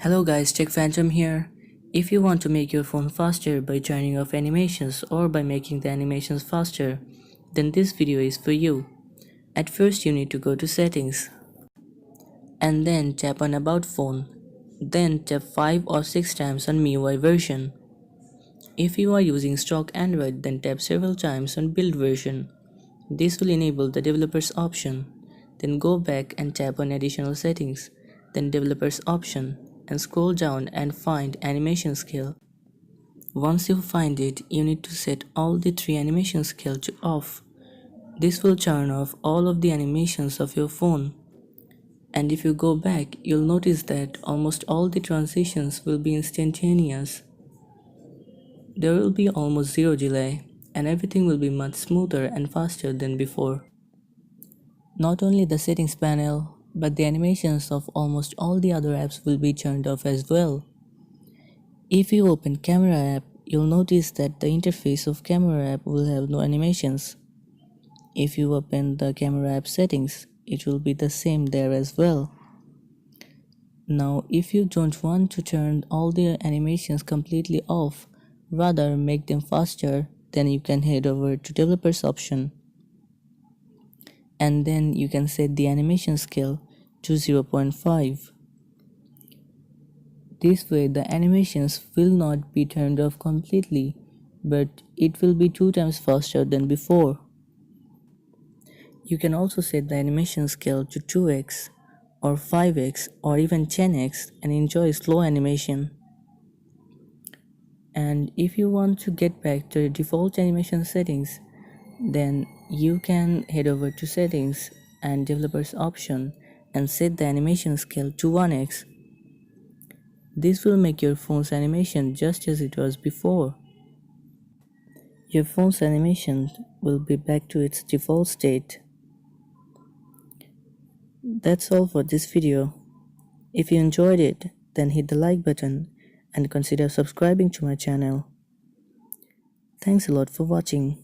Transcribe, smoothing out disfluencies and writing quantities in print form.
Hello guys, Tech Phantom here. If you want to make your phone faster by turning off animations or by making the animations faster, then this video is for you. At first you need to go to settings and then tap on about phone. Then tap 5 or 6 times on MIUI version. If you are using stock Android, then tap several times on build version. This will enable the developers option. Then go back and tap on additional settings, then developers option, and scroll down and find animation scale. Once you find it, you need to set all the 3 animation scale to off. This will turn off all of the animations of your phone. And if you go back, you'll notice that almost all the transitions will be instantaneous. There will be almost zero delay, and everything will be much smoother and faster than before. Not only the settings panel, but the animations of almost all the other apps will be turned off as well. If you open Camera app, you'll notice that the interface of Camera app will have no animations. If you open the Camera app settings, it will be the same there as well. Now, if you don't want to turn all the animations completely off, rather make them faster, then you can head over to developers option. And then you can set the animation scale to 0.5. This way the animations will not be turned off completely, but it will be 2 times faster than before. You can also set the animation scale to 2x or 5x or even 10x and enjoy slow animation. And if you want to get back to the default animation settings, then you can head over to settings and developers option and set the animation scale to 1x. This will make your phone's animation just as it was before. Your phone's animation will be back to its default state. That's all for this video. If you enjoyed it, then hit the like button and consider subscribing to my channel. Thanks a lot for watching.